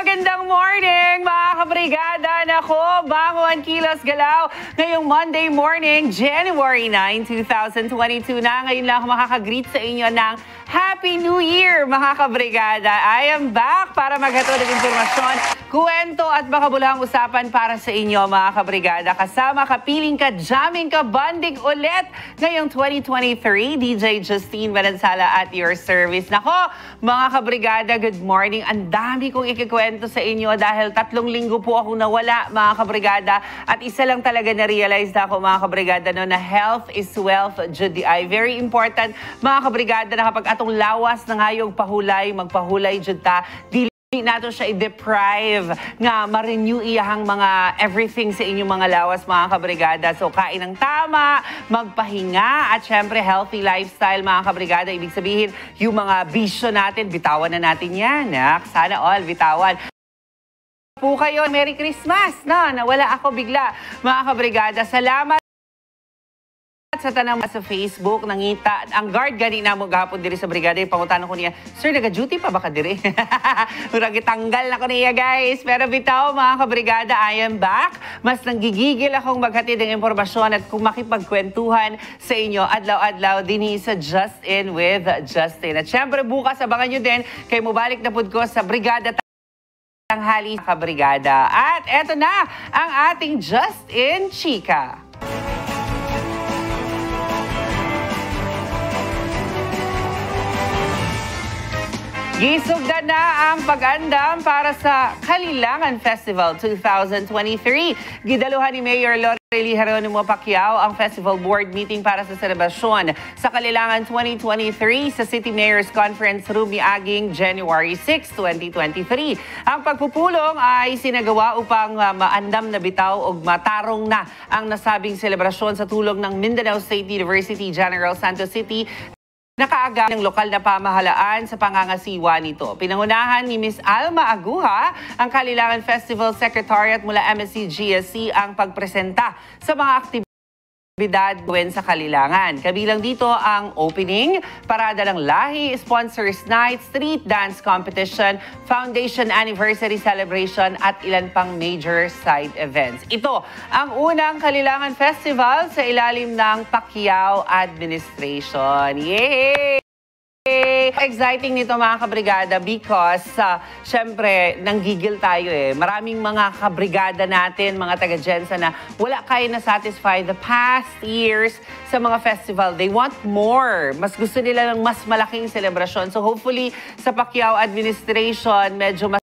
magandang morning mga kabrigada. Nako, Bangon Kilos Galaw. Ngayong Monday morning, January 9, 2022 na. Ngayon lang ako makakagreet sa inyo ng Happy New Year mga kabrigada. I am back para maghatid ng impormasyon, kwento at makabuluhang usapan para sa inyo mga kabrigada. Kasama kapiling ka, jamming ka, bonding ulit ngayong 2023. DJ Justine Manansala at your service. Nako, mga kabrigada, good morning. Ang dami kong ikikwento sa inyo dahil 3 linggo po ako nawala mga kabrigada. At isa lang talaga na-realize na ako mga kabrigada no, na health is wealth, Judy. Ay very important mga kabrigada na kapag atong lawas na ngayong pahulay, magpahulay Jud ta, dili nato siya i-deprive nga ma-renew iyahang mga everything sa inyong mga lawas mga kabrigada. So kain ng tama, magpahinga at syempre healthy lifestyle mga kabrigada. Ibig sabihin yung mga bisyo natin, bitawan na natin yan. Sana all bitawan po kayo. Merry Christmas! No, nawala ako bigla mga kabrigada. Salamat sa tanang sa Facebook, nangita. Ang guard gani na mo gahapon diri sa brigada. Pangutano ko niya, sir, naga-duty pa ba ka diri? Murag itanggal na ko niya, guys. Pero bitaw, mga kabrigada, I am back. Mas nanggigigil akong maghatid ng impormasyon at kung makipagkwentuhan sa inyo adlaw-adlaw din sa Just In with Justin. At syempre, bukas abangan nyo din kay mubalik na pud ko sa brigada tanghali kabrigada. At eto na ang ating Just In Chika. Gisugdan na ang pag-andam para sa Kalilangan Festival 2023. Gidaluhan ni Mayor Lorely Geronimo Pacquiao ang Festival Board meeting para sa selebrasyon sa Kalilangan 2023 sa City Mayor's Conference Room miaging January 6, 2023. Ang pagpupulong ay sinagawa upang maandam na bitaw o matarong na ang nasabing selebrasyon sa tulong ng Mindanao State University General Santos City. Nakaaga ng lokal na pamahalaan sa pangangasiwa nito. Pinangunahan ni Ms. Alma Aguha, ang Kalilangan Festival Secretariat mula MSC-GSC ang pagpresenta sa mga aktibidad gawin sa Kalilangan. Kabilang dito ang opening, parada ng lahi, sponsors night, street dance competition, foundation anniversary celebration at ilan pang major side events. Ito ang unang Kalilangan Festival sa ilalim ng Pacquiao Administration. Yay! Exciting nito mga kabrigada because syempre nanggigil tayo eh. Maraming mga kabrigada natin, mga taga-Gensa na wala kayo na satisfy the past years sa mga festival. They want more. Mas gusto nila ng mas malaking celebration. So hopefully sa Pacquiao Administration medyo mas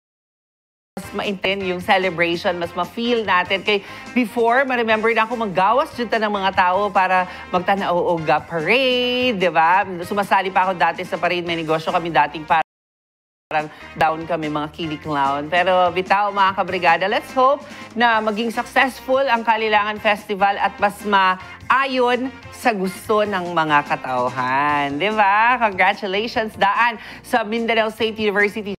ma-intend yung celebration, mas ma-feel natin. Kay before, ma-remember na ako maggawas dyan ng mga tao para magtanaw o parade, di ba? Sumasali pa ako dati sa parade, may negosyo kami dating parang down kami, mga kiddie clown. Pero bitaw, mga kabrigada, let's hope na maging successful ang Kalilangan Festival at mas maayon sa gusto ng mga katauhan. Di ba? Congratulations, daan sa Mindanao State University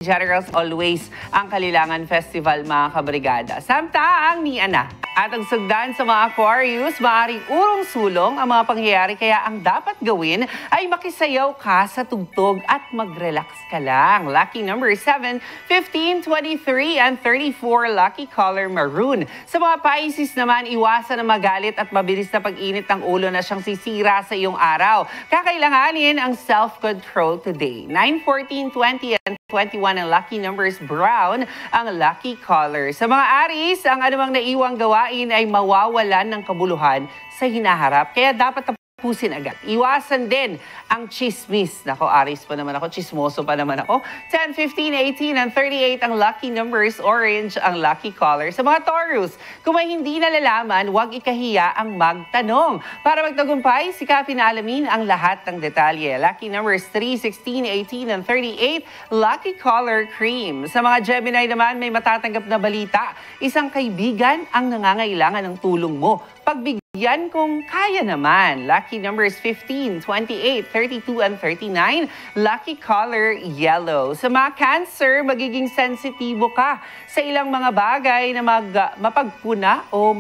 Generals always ang Kalilangan Festival mga kabrigada. Samtaang ni Ana. At ang sugdan sa mga Aquarius, maaaring urong-sulong ang mga pangyayari kaya ang dapat gawin ay makisayaw ka sa tugtog at mag-relax ka lang. Lucky number 7, 15, 23, and 34, lucky color maroon. Sa mga Pisces naman, iwasan na magalit at mabilis na pag-init ng ulo na siyang sisira sa iyong araw. Kakailanganin ang self-control today. 9, 14, 20, and 21 ang lucky numbers, brown ang lucky color. Sa mga Aries, ang anumang naiwang gawain ay mawawalan ng kabuluhan sa hinaharap. Kaya dapat tapusin agad. Iwasan din ang chismis. Nako, Aries pa naman ako, chismoso pa naman ako. 10, 15, 18, and 38 ang lucky numbers, orange ang lucky color. Sa mga Taurus, kung may hindi nalalaman, huwag ikahiya ang magtanong. Para magtagumpay, sikapin na alamin ang lahat ng detalye. Lucky numbers 3, 16, 18, and 38, lucky color cream. Sa mga Gemini naman, may matatanggap na balita. Isang kaibigan ang nangangailangan ng tulong mo. pagbigyan kung kaya naman. Lucky numbers 15, 28, 32, and 39. Lucky color, yellow. Sa mga Cancer, magiging sensitibo ka sa ilang mga bagay na mapagpuna o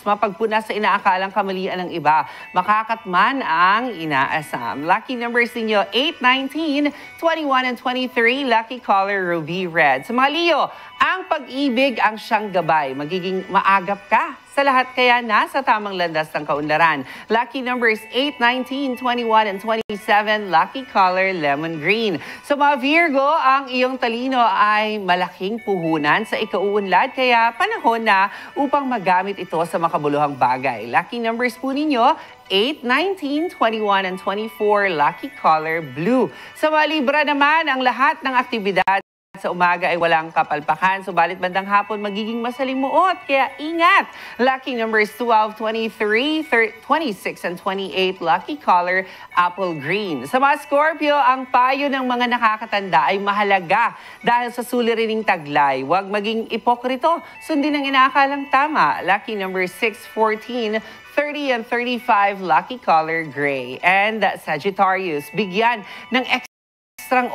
mapagpuna sa inaakalang kamalian ng iba. Makakatman ang inaasam. Lucky numbers ninyo 8, 19, 21, and 23. Lucky color, ruby red. Sa mga Leo, ang pag-ibig ang siyang gabay. Magiging maagap ka sa lahat kaya nasa tamang landas ng kaunlaran. Lucky numbers 8, 19, 21, and 27. Lucky color, lemon green. So mga Virgo, ang iyong talino ay malaking puhunan sa ikauunlad kaya panahon na upang magamit ito sa makabuluhang bagay. Lucky numbers po ninyo 8, 19, 21, and 24. Lucky color, blue. Sa mga Libra naman, ang lahat ng aktibidad sa umaga ay walang kapalpakan, subalit bandang hapon magiging masalimuot, kaya ingat! Lucky numbers 12, 23, 26, and 28. Lucky color, apple green. Sa mga Scorpio, ang payo ng mga nakakatanda ay mahalaga dahil sa suliraning taglay. Huwag maging ipokrito, sundin ang inaakalang tama. Lucky numbers 6, 14, 30, and 35. Lucky color, gray. And Sagittarius, bigyan ng ekstrang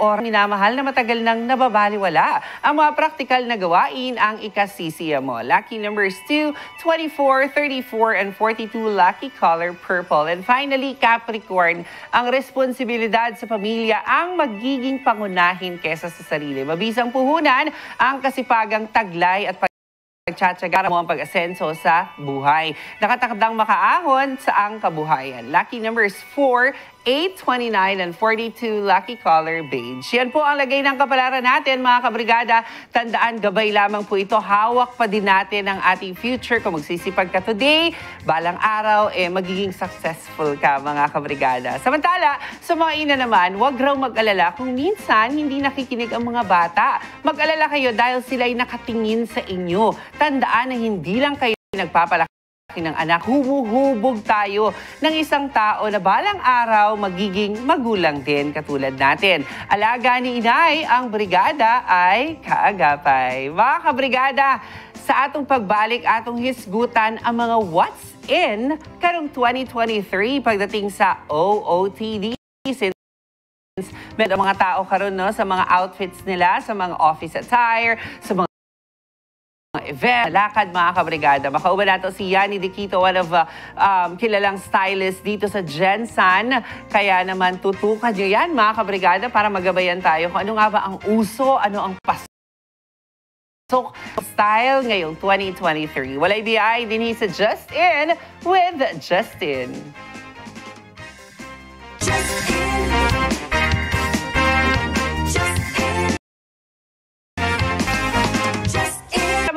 oras minamahal na matagal nang nababaliwala. Ang mga praktikal na gawain ang ikasisiya mo. Lucky numbers 2, 24, 34, and 42. Lucky color, purple. And finally, Capricorn, ang responsibilidad sa pamilya ang magiging pangunahin kesa sa sarili. Mabisang puhunan ang kasipagang taglay at pagtsatsaga mo ang pag-asenso sa buhay. Nakatakdang makaahon sa ang kabuhayan. Lucky numbers 4, 8, 29, and 42. Lucky color, beige. Yan po ang lagay ng kapalaran natin, mga kabrigada. Tandaan, gabay lamang po ito. Hawak pa din natin ang ating future. Kung magsisipag ka today, balang araw, magiging successful ka, mga kabrigada. Samantala, sa mga ina naman, huwag raw mag-alala kung minsan hindi nakikinig ang mga bata. Mag-alala kayo dahil sila'y nakatingin sa inyo. Tandaan na hindi lang kayo nagpapalaki ng anak, humuhubog tayo ng isang tao na balang araw magiging magulang din katulad natin. Alaga ni inay, ang brigada ay kaagapay. Mga kabrigada, sa atong pagbalik, atong hisgutan ang mga what's in karong 2023 pagdating sa OOTD. Since meron mga tao karon no, sa mga outfits nila, sa mga office attire, sa mga event, lakad, mga kabrigada. Makauban nato si Yanni Diquito, one of kilalang stylist dito sa Gensan. Kaya naman tutukan nyo yan, mga kabrigada, para magabayan tayo kung ano nga ba ang uso, ano ang pasok style ngayong 2023. Walay BI din sa Just In with Justin.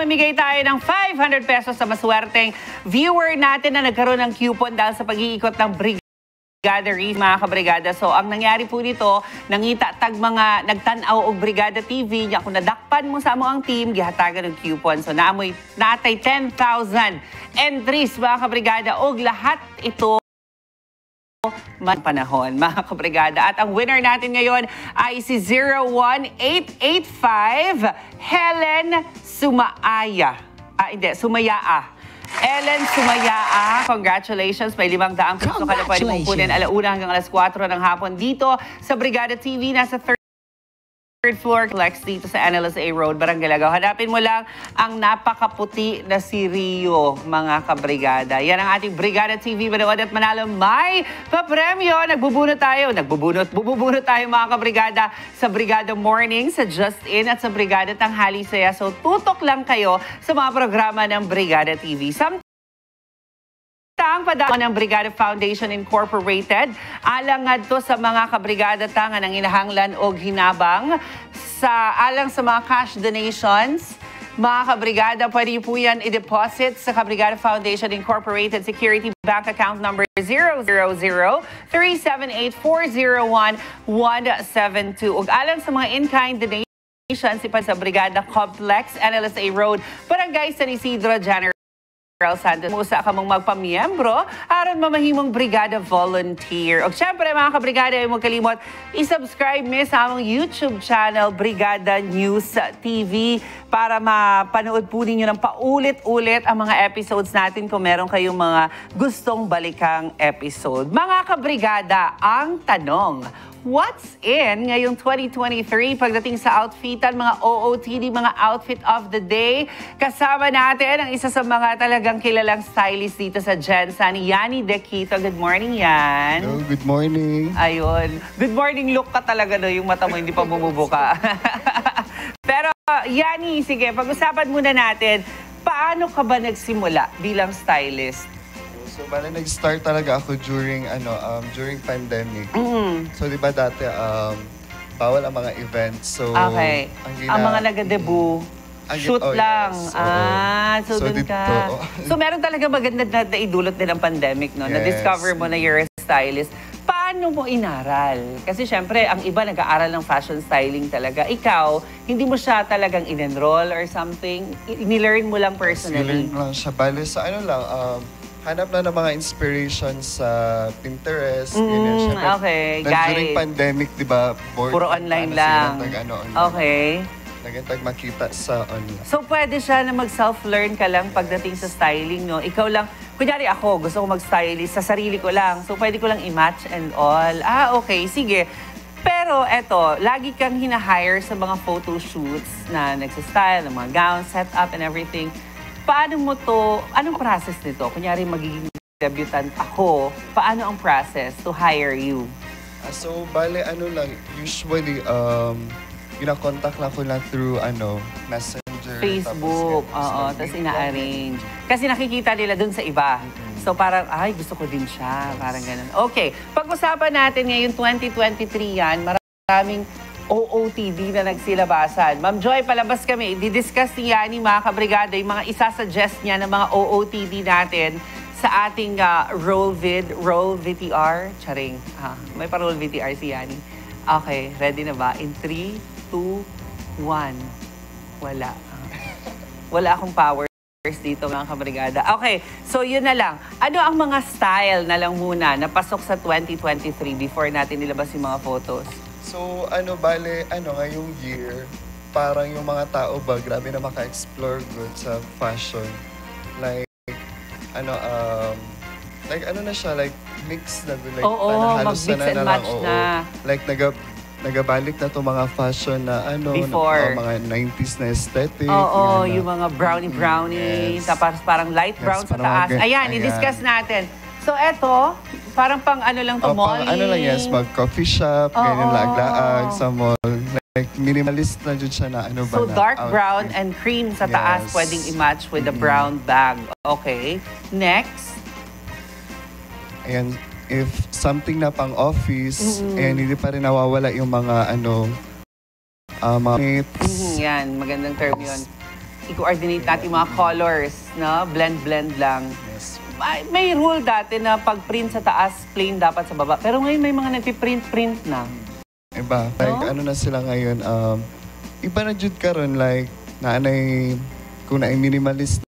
Mamigay tayo ng 500 pesos sa maswerteng viewer natin na nagkaroon ng coupon dahil sa pag-iikot ng Brigadery, mga kabrigada. So, ang nangyari po dito, nangita tag mga nagtanaw og Brigada TV, niya kung nadakpan mo sa amo ang team, gihatagan ng coupon. So, natay 10,000 entries, mga kabrigada, og lahat ito panahon, mga kabrigada. At ang winner natin ngayon ay si 01885 Helen Sumayaa. Ellen Sumayaa, congratulations. May 500 piso ka na pwede mong kunin alauna hanggang alas 4 ng hapon dito sa Brigada TV. Nasa third floor, Lex, dito sa NLSA Road, Barangay Lagaw. Hanapin mo lang ang napakaputi na si Rio, mga kabrigada. Yan ang ating Brigada TV. Manood at manalo, may papremyo. Bubunot tayo, mga kabrigada, sa Brigada Morning, sa Just In, at sa Brigada Tanghali Saya. So, tutok lang kayo sa mga programa ng Brigada TV. Ang padaan ng Brigada Foundation Incorporated, alangad to sa mga kabrigada tangan ang inahanglan o hinabang alang sa mga cash donations. Mga kabrigada, pwede po yan i-deposit sa Kabrigada Foundation Incorporated Security Bank Account number 000-378-401-172. Ug alang sa mga in-kind donations, ipad sa Brigada Complex, NLSA Road, Barangay San Isidro, January Girl Santos, musa ka mong magpamiyembro aron mamahimong Brigada Volunteer. O syempre mga kabrigada, ay mo kalimot, i-subscribe mi sa among YouTube channel, Brigada News TV, para mapanood po ninyo ng paulit-ulit ang mga episodes natin kung meron kayong mga gustong balikang episode. Mga kabrigada, ang tanong, what's in ngayong 2023 pagdating sa outfitan, mga OOTD, mga outfit of the day? Kasama natin ang isa sa mga talagang kilalang stylist dito sa Gensan, Yani Dequito. Good morning, Yan. Hello, good morning. Ayun. Good morning look ka talaga, no? Yung mata mo hindi pa bumubuka. Pero, Yani, sige, pag-usapan muna natin, paano ka ba nagsimula bilang stylist? So, bale, nag-start talaga ako during pandemic. So, di ba dati, bawal ang mga events. So, okay. Ang mga nag-debut, shoot lang. Yes. So dun ka. So, meron talaga maganda na idulot din ang pandemic, no? Yes. Na-discover mo na you're a stylist. Paano mo inaral? Kasi syempre, ang iba nag-aaral ng fashion styling talaga. Ikaw, hindi mo siya talagang in-enroll or something? Nilearn mo lang personally? Nilearn lang siya. Bale, sa ano lang, hanap na ng mga inspirations sa Pinterest. Ganyan. Syempre, okay, during pandemic, di ba? Puro online lang. Okay. Nagintag makita sa online. So, pwede siya na mag-self-learn ka lang pagdating sa styling, no? Ikaw lang, kunyari ako, gusto ko mag-stylist sa sarili ko lang. So, pwede ko lang i-match and all. Okay, sige. Pero eto, lagi kang hinahire sa mga photo shoots na nagsistyle, ng mga gowns, setup and everything. Paano mo to, anong process nito? Kunyari magiging debutant ako, paano ang process to hire you? So, bale, usually, gina-contact lang ko lang through, Messenger. Facebook, tapos ina-arrange. Kasi nakikita nila dun sa iba. So parang, ay, gusto ko din siya. Parang ganun. Okay, pag-usapan natin ngayon, 2023 yan, maraming OOTD na nagsilabasan. Ma'am Joy, palabas kami. Didiscuss ni Yani, mga kabrigada, yung mga isasuggest niya ng mga OOTD natin sa ating roll VTR. Charing. May pa-roll VTR si Yani. Okay, ready na ba? In 3, 2, 1. Wala. Wala akong powers dito, mga kabrigada. Okay, so yun na lang. Ano ang mga style na lang muna na pasok sa 2023 before natin nilabas yung mga photos? So, ngayong year, parang yung mga tao ba, grabe na maka-explore good sa fashion. Like na siya, like, mix na good. Like, mag-mix and match na. Like, nagabalik na to mga fashion na before. Mga 90s na aesthetic. Yung mga brownie. Yes. Tapos parang light brown sa taas. Ayan, i-discuss natin. So, eto, parang pang lang to, mall. Yes, mag-coffee shop, ganyan, laag-laag sa mall. Like, minimalist na dyan siya na So, dark brown and cream sa taas, pwedeng i-match with the brown bag. Okay. Next. Ayan, if something na pang office, hindi pa rin nawawala yung mga mga mates. Yan, magandang term yun. I-coordinate natin yung mga colors, no? Blend lang. Yes. May rule dati na pag print sa taas, plain dapat sa baba. Pero ngayon may mga nagpiprint na. Iba. Like, na sila ngayon, iba na jud karon like, kung na minimalist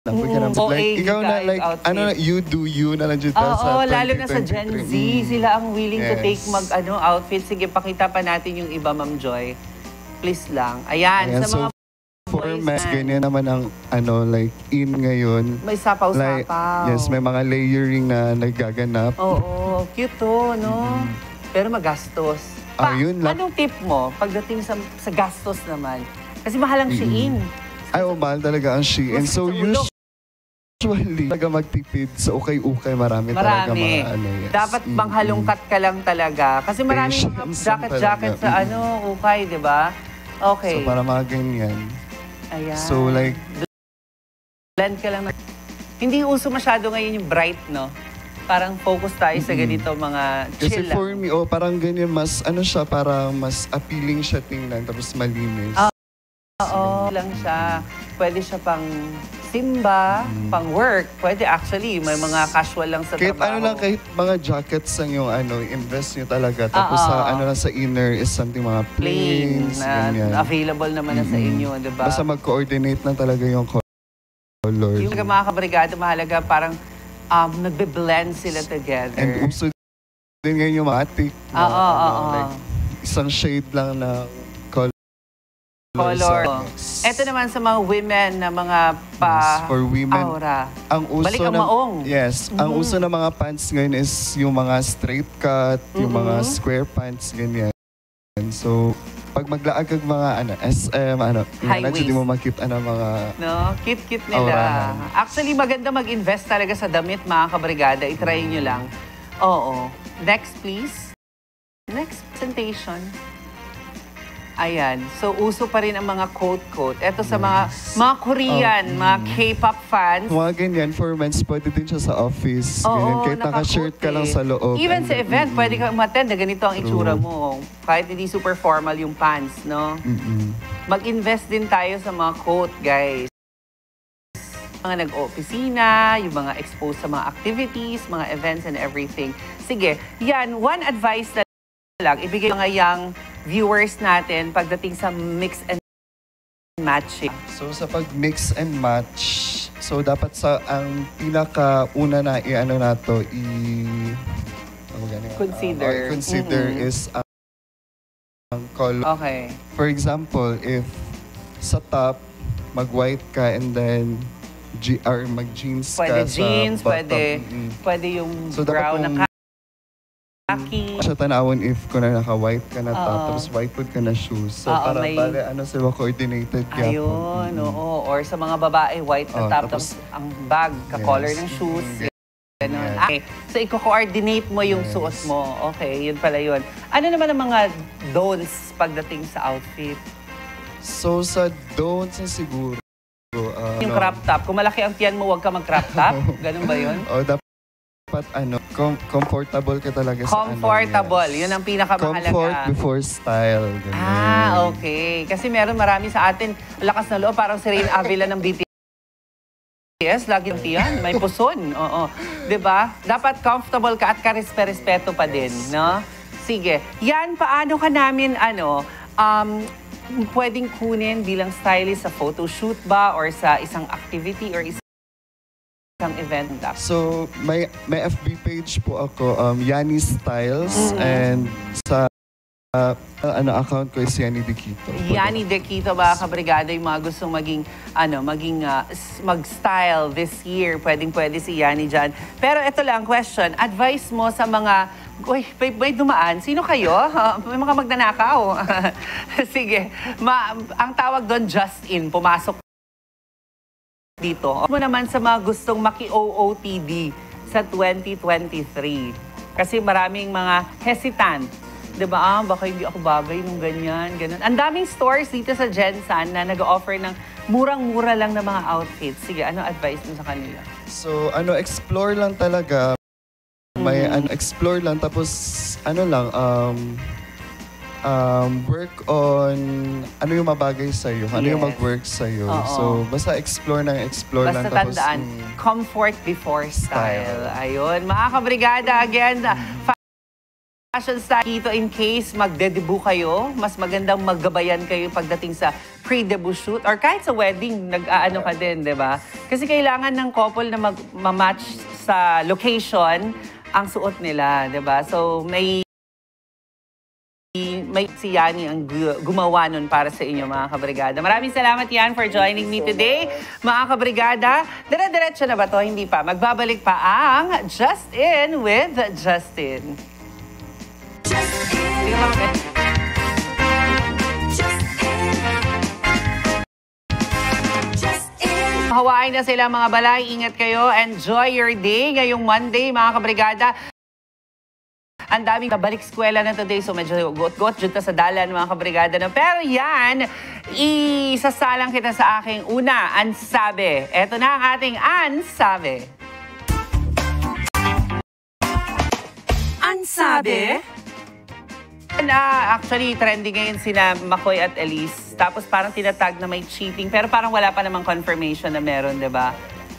like, ikaw na, like, outfit. you do you na lang jud sa 2023. Lalo na sa Gen Z, sila ang willing to take outfit. Sige, pakita pa natin yung iba, Ma'am Joy. Please lang. Ayan sa mga format, ganyan naman ang like in ngayon. May sapaw-sapaw. Like, yes, may mga layering na nagaganap. Oo, cute to, no? Pero magastos. Yun lang. Anong tip mo pagdating sa gastos naman? Kasi mahal ang Shein. Mahal talaga ang Shein. So usually, talaga magtipid sa ukay-ukay, marami talaga mga yes. Dapat manghalongkat ka lang talaga. Kasi maraming jacket sa ukay, di ba? Okay. So para mga ganyan. Ayan. So like, blend ka lang. Hindi uso masyado ngayon yung bright, no? Parang focus tayo sa ganito mga chill. Kasi for me, parang ganyan, mas siya, parang mas appealing siya tingnan, tapos malinis. Oo, lang siya. Pwede siya pang simba, pang work. Pwede actually, may mga casual lang sa trabaho. Kahit mga jackets ang yung invest nyo talaga. Tapos sa inner is something mga plains, na available naman na sa inyo, di ba? Basta mag-coordinate na talaga yung color. Yung mga kabrigada, mahalaga parang nagbe-blend sila together. And uso din ngayon yung matik. Like, isang shade lang na color. Ito naman sa mga women na mga for women, aura. Ang uso Balik ang maong. Yes. Ang uso ng mga pants ngayon is yung mga straight cut, yung mga square pants, ganyan. So, pag maglaag ang mga SM, high waist, hindi mo makita na mga cute nila. Aurahan. Actually, maganda mag-invest talaga sa damit, mga kabrigada. I-try nyo lang. Oo. Next, please. Next presentation. Ayan. So, uso pa rin ang mga coat-coat. Ito sa mga Korean, mga K-pop fans. Mga ganyan, for men's, pwede din siya sa office. Kahit naka-shirt ka lang sa loob. Even sa event, pwede kang umattend na ganito ang itsura mo. Kahit hindi super formal yung pants, no? Mag-invest din tayo sa mga coat, guys. Mga nag-opisina, yung mga exposed sa mga activities, mga events and everything. Sige, yan, one advice na lang, ibigay mga young viewers natin pagdating sa mix and matching. So sa pag-mix and match, so dapat ang pinaka-una na consider is ang color. Okay. For example, if sa top, mag-white ka and then mag-jeans ka pwede sa jeans, bottom. Pwede yung so, brown na khaki. Siya tanawin if kung naka-white ka na top, tapos white food ka na shoes. So para bale, sila coordinated ka. Ayun, Or sa mga babae, white na top, tapos ang bag, ka-color ng shoes. Ganun. Okay. So, i-coordinate mo yung suot mo. Okay, yun pala yun. Ano naman ang mga don'ts pagdating sa outfit? So, sa don'ts siguro, yung crop top. Kung malaki ang tiyan mo, huwag ka mag-crop top. Ganun ba yun? Dapat comfortable ka talaga sa comfortable. Yun ang pinakamahalaga. Comfort before style. Ganun. Okay. Kasi marami sa atin, lakas na loob, parang si Rain Avila ng BTS. Lagi ng tiyan, may puson. Oo. Diba? Dapat comfortable ka at karespeto pa din. No? Sige. Yan, paano ka namin, pwedeng kunin bilang stylist sa photoshoot ba or sa isang activity or isang event? So, may FB page po ako, Yani Styles, and sa account ko is Yani Dequito. Yani Dequito, mga kabrigada, yung mga gustong mag-style this year, pwede si Yani dyan. Pero ito lang, question, advice mo sa mga, may dumaan, sino kayo? May mga magnanakaw. Sige, ang tawag doon, just in, pumasok dito. Mo naman sa mga gustong maki-OOTD sa 2023. Kasi maraming mga hesitant. Diba? Baka hindi ako bagay nung ganyan. Ang daming stores dito sa Gensan na nag-offer ng murang-mura lang na mga outfits. Sige, ano advice mo sa kanila? So, explore lang talaga. May explore lang. Tapos, work on ano yung mabagay sa'yo, ano yung mag-work sa'yo. So, basta explore lang. Basta tandaan, comfort before style. Ayun, mga kabrigada, again, fashion style dito in case magde-debut kayo, mas magandang maggabayan kayo pagdating sa pre-debut shoot or kahit sa wedding, nag-aano ka din, di ba? Kasi kailangan ng couple na mag-match sa location ang suot nila, di ba? So, may si Yani ang gumawa nun para sa inyo, mga kabrigada. Maraming salamat, Yan, for joining me today. Mga kabrigada, dire-diretso na ba to? Hindi pa. Magbabalik pa ang Just In with Justin. Hawain na sila, mga balay. Ingat kayo. Enjoy your day. Ngayong Monday, mga kabrigada. Ang daming kabalik eskwela na today, so medyo got dyan sa dalan, mga kabrigada. Pero yan, isasalang kita sa aking una, Ansabe. Ito na ang ating Ansabe. Ansabe? Actually, trending ngayon sina Makoy at Elise. Tapos parang tinatag na may cheating, pero parang wala pa namang confirmation na meron, diba?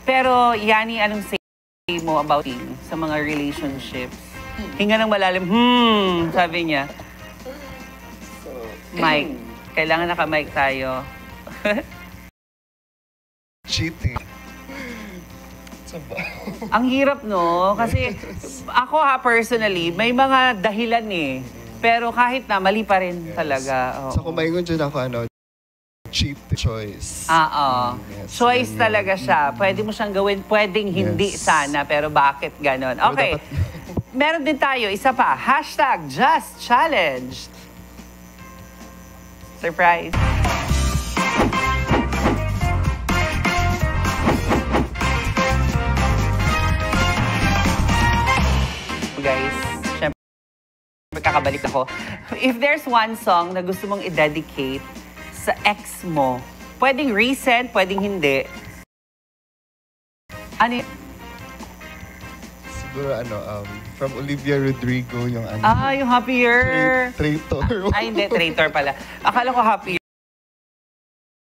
Pero, Yani, anong say mo about sa mga relationships? Hinga ng malalim, sabi niya. Mike, kailangan naka-mic tayo. Cheating. Ang hirap, no? Kasi ako personally, may mga dahilan eh. Pero kahit na, mali pa rin talaga. Oo. So, kumaingon dyan ako, cheap choice. Yes, Choice ganyan. talaga siya. Pwede mo siyang gawin, pwedeng hindi sana, pero bakit ganon? Okay. Meron din tayo, isa pa, #JustChallenged. Surprise. Guys, syempre kakabalik ako. If there's one song na gusto mong i-dedicate sa ex mo, pwedeng recent, pwedeng hindi. Ano Siguro from Olivia Rodrigo yung yung Happier. Traitor. Ay, hindi, traitor pala. Akala ko Happier.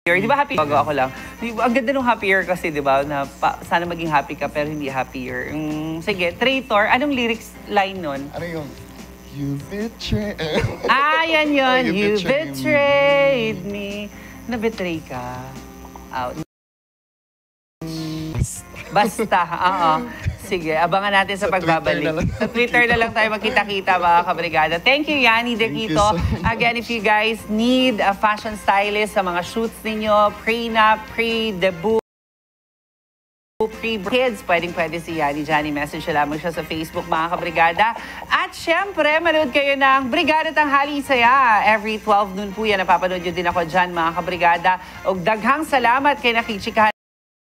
Di ba happy? Bago ako lang. Ang ganda ng Happier kasi, di ba? Na sana maging happy ka pero hindi happier. Sige, traitor. Anong lyrics line nun? Ano yung You betrayed... Yan yun. You betrayed betrayed me. Na-betray ka. Out. Basta, oo. Sige, abangan natin sa pagbabalik. Sa Twitter na lang tayo magkita-kita, mga kabrigada. Thank you, Yanni De Quito. Again, if you guys need a fashion stylist sa mga shoots ninyo, prenup, pre-debut, pre-kids, pwede si Yanni Johnny. Message siya lamang siya sa Facebook, mga kabrigada. At syempre, manood kayo ng Brigada Tanghali Saya. Every 12 noon po yan. Napapanood nyo din ako dyan, mga kabrigada. O daghang salamat kay nakichikahan.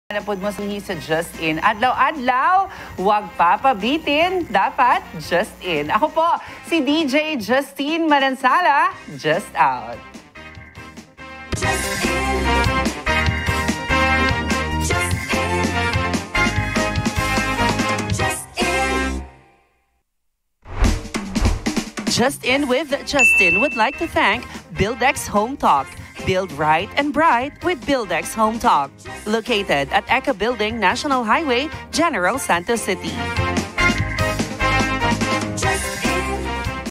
Napod mo sa Just In. Adlaw-adlaw, huwag papabitin, dapat Just In. Ako po, si DJ Justine Manansala, Just Out. Just In. Just In. Just In. Just In with Justin would like to thank Buildex Home Talk. Build right and bright with Buildex Home Talk. Located at Eka Building, National Highway, General Santos City.